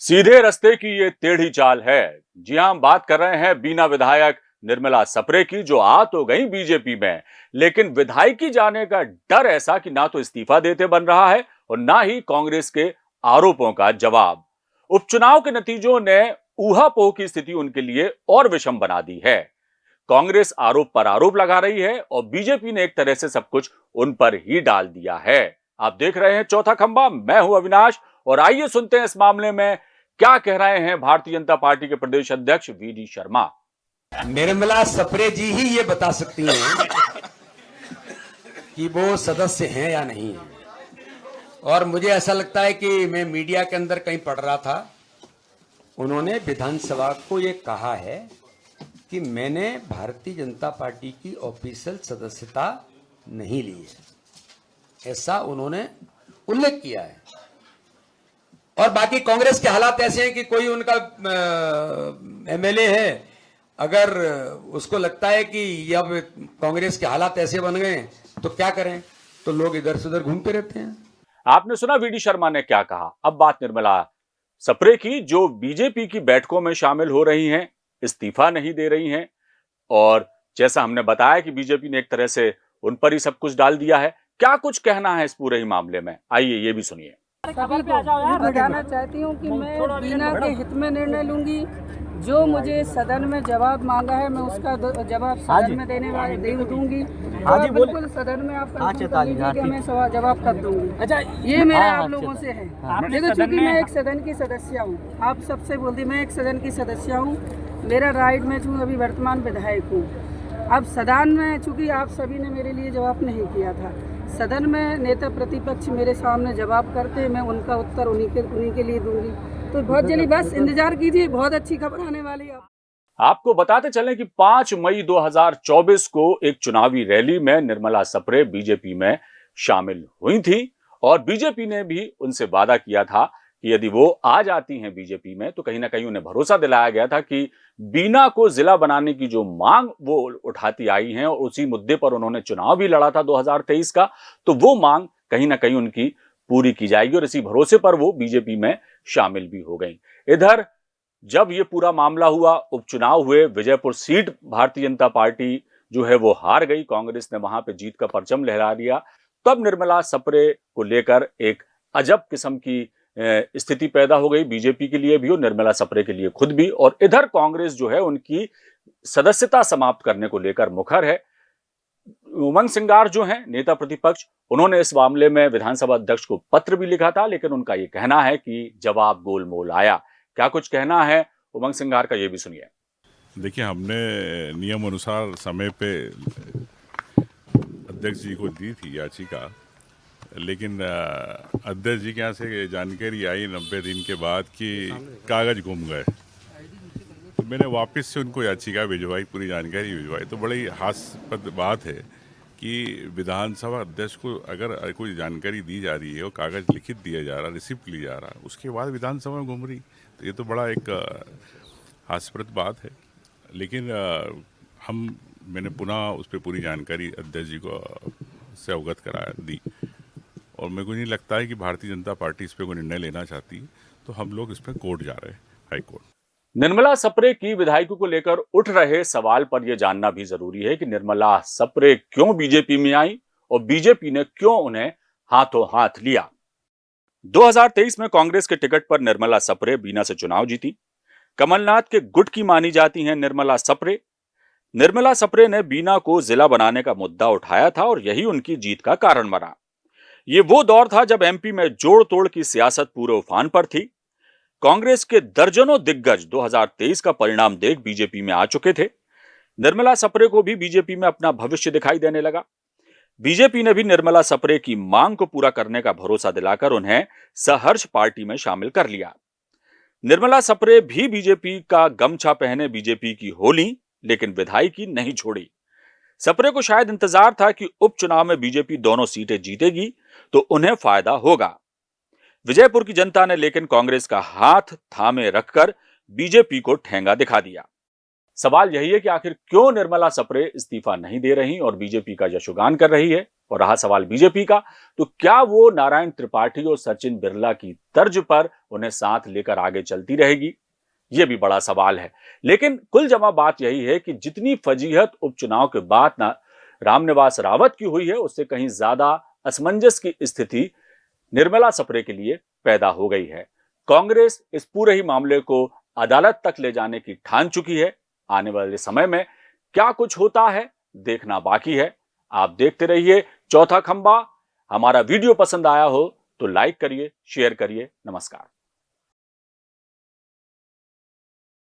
सीधे रास्ते की ये टेढ़ी चाल है। जी हां, हम बात कर रहे हैं बीना विधायक निर्मला सप्रे की, जो आ तो गई बीजेपी में, लेकिन विधायकी जाने का डर ऐसा कि ना तो इस्तीफा देते बन रहा है और ना ही कांग्रेस के आरोपों का जवाब। उपचुनाव के नतीजों ने ऊहापोह की स्थिति उनके लिए और विषम बना दी है। कांग्रेस आरोप पर आरोप लगा रही है और बीजेपी ने एक तरह से सब कुछ उन पर ही डाल दिया है। आप देख रहे हैं चौथा खंबा, मैं हूं अविनाश और आइए सुनते हैं इस मामले में क्या कह रहे हैं भारतीय जनता पार्टी के प्रदेश अध्यक्ष वीडी शर्मा। निर्मला सप्रे जी ही ये बता सकती हैं कि वो सदस्य हैं या नहीं है। और मुझे ऐसा लगता है कि मैं मीडिया के अंदर कहीं पढ़ रहा था, उन्होंने विधानसभा को ये कहा है कि मैंने भारतीय जनता पार्टी की ऑफिशियल सदस्यता नहीं ली है, ऐसा उन्होंने उल्लेख किया है। और बाकी कांग्रेस के हालात ऐसे हैं कि कोई उनका एमएलए है, अगर उसको लगता है कि अब कांग्रेस के हालात ऐसे बन गए तो क्या करें, तो लोग इधर से उधर घूमते रहते हैं। आपने सुना वीडी शर्मा ने क्या कहा। अब बात निर्मला सप्रे की, जो बीजेपी की बैठकों में शामिल हो रही हैं, इस्तीफा नहीं दे रही हैं और जैसा हमने बताया कि बीजेपी ने एक तरह से उन पर ही सब कुछ डाल दिया है। क्या कुछ कहना है इस पूरे ही मामले में, आइए ये भी सुनिए। सभी को बताना चाहती हूँ कि मैं बीना के हित में निर्णय लूंगी। जो मुझे सदन में जवाब मांगा है मैं उसका जवाब सदन में दूंगी। तो बिल्कुल सदन में आप कि मैं जवाब कर दूंगी। अच्छा, ये मेरे आप लोगों से है। देखो, चूंकि मैं एक सदन की सदस्य हूँ, आप सबसे बोलती मैं एक सदन की सदस्य हूँ, मेरा राइट में चूँकि अभी वर्तमान विधायक हूँ। अब सदन में चूंकि आप सभी ने मेरे लिए जवाब नहीं किया था, सदन में नेता प्रतिपक्ष मेरे सामने जवाब करते, मैं उनका उत्तर उन्हीं के लिए दूंगी। तो बहुत जल्दी बस इंतजार कीजिए, बहुत अच्छी खबर आने वाली है। आपको बताते चलें कि 5 मई 2024 को एक चुनावी रैली में निर्मला सप्रे बीजेपी में शामिल हुई थी और बीजेपी ने भी उनसे वादा किया था कि यदि वो आ जाती हैं बीजेपी में तो कहीं ना कहीं उन्हें भरोसा दिलाया गया था कि बीना को जिला बनाने की जो मांग वो उठाती आई हैं और उसी मुद्दे पर उन्होंने चुनाव भी लड़ा था 2023 का, तो वो मांग कहीं ना कहीं उनकी पूरी की जाएगी और इसी भरोसे पर वो बीजेपी में शामिल भी हो गई। इधर जब ये पूरा मामला हुआ, उपचुनाव हुए, विजयपुर सीट भारतीय जनता पार्टी जो है वो हार गई, कांग्रेस ने वहां पे जीत का परचम लहरा दिया, तब निर्मला सप्रे को लेकर एक अजब किस्म की स्थिति पैदा हो गई, बीजेपी के लिए भी और निर्मला सप्रे के लिए खुद भी। और इधर कांग्रेस जो है उनकी सदस्यता समाप्त करने को लेकर मुखर है। उमंग सिंगार जो हैं नेता प्रतिपक्ष, उन्होंने इस मामले में विधानसभा अध्यक्ष को पत्र भी लिखा था, लेकिन उनका ये कहना है कि जवाब गोलमोल आया। क्या कुछ कहना है उमंग सिंगार का, ये भी सुनिए। देखिए, हमने नियम अनुसार समय पे अध्यक्ष जी को दी थी याचिका, लेकिन अध्यक्ष जी के यहाँ से जानकारी आई 90 दिन के बाद कि कागज गुम गए। तो मैंने वापस से उनको याचिका भिजवाई, पूरी जानकारी भिजवाई। तो बड़ी हास्यास्पद बात है कि विधानसभा अध्यक्ष को अगर कोई जानकारी दी जा रही है और कागज लिखित दिया जा रहा, रिसिप्ट ली जा रहा, उसके बाद विधानसभा में घूम रही, तो ये तो बड़ा एक हास्यास्पद बात है। लेकिन मैंने पुनः उस पर पूरी जानकारी अध्यक्ष जी को से अवगत करा दी और मेरे को नहीं लगता है कि भारतीय जनता पार्टी इस पर कोई निर्णय लेना चाहती है, तो हम लोग इस पर कोर्ट जा रहे हैं, हाई कोर्ट। निर्मला सप्रे की विधायकों को लेकर उठ रहे सवाल पर यह जानना भी जरूरी है कि निर्मला सप्रे क्यों बीजेपी में आई और बीजेपी ने क्यों उन्हें हाथों हाथ लिया। 2023 में कांग्रेस के टिकट पर निर्मला सप्रे बीना से चुनाव जीती। कमलनाथ के गुट की मानी जाती हैं निर्मला सप्रे। निर्मला सप्रे ने बीना को जिला बनाने का मुद्दा उठाया था और यही उनकी जीत का कारण बना। ये वो दौर था जब एमपी में जोड़ तोड़ की सियासत पूरे उफान पर थी। कांग्रेस के दर्जनों दिग्गज 2023 का परिणाम देख बीजेपी में आ चुके थे। निर्मला सप्रे को भी बीजेपी में अपना भविष्य दिखाई देने लगा। बीजेपी ने भी निर्मला सप्रे की मांग को पूरा करने का भरोसा दिलाकर उन्हें सहर्ष पार्टी में शामिल कर लिया। निर्मला सप्रे भी बीजेपी का गमछा पहने बीजेपी की होली, लेकिन विधायकी नहीं छोड़ी। सप्रे को शायद इंतजार था कि उपचुनाव में बीजेपी दोनों सीटें जीतेगी तो उन्हें फायदा होगा। विजयपुर की जनता ने लेकिन कांग्रेस का हाथ थामे रखकर बीजेपी को ठेंगा दिखा दिया। सवाल यही है कि आखिर क्यों निर्मला सप्रे इस्तीफा नहीं दे रही और बीजेपी का यशोगान कर रही है। और रहा सवाल बीजेपी का, तो क्या वो नारायण त्रिपाठी और सचिन बिरला की तर्ज पर उन्हें साथ लेकर आगे चलती रहेगी? यह भी बड़ा सवाल है। लेकिन कुल जमा बात यही है कि जितनी फजीहत उपचुनाव के बाद रामनिवास रावत की हुई है, उससे कहीं ज्यादा असमंजस की स्थिति निर्मला सप्रे के लिए पैदा हो गई है। कांग्रेस इस पूरे ही मामले को अदालत तक ले जाने की ठान चुकी है। आने वाले समय में क्या कुछ होता है, देखना बाकी है। आप देखते रहिए चौथा खंबा। हमारा वीडियो पसंद आया हो तो लाइक करिए, शेयर करिए। नमस्कार।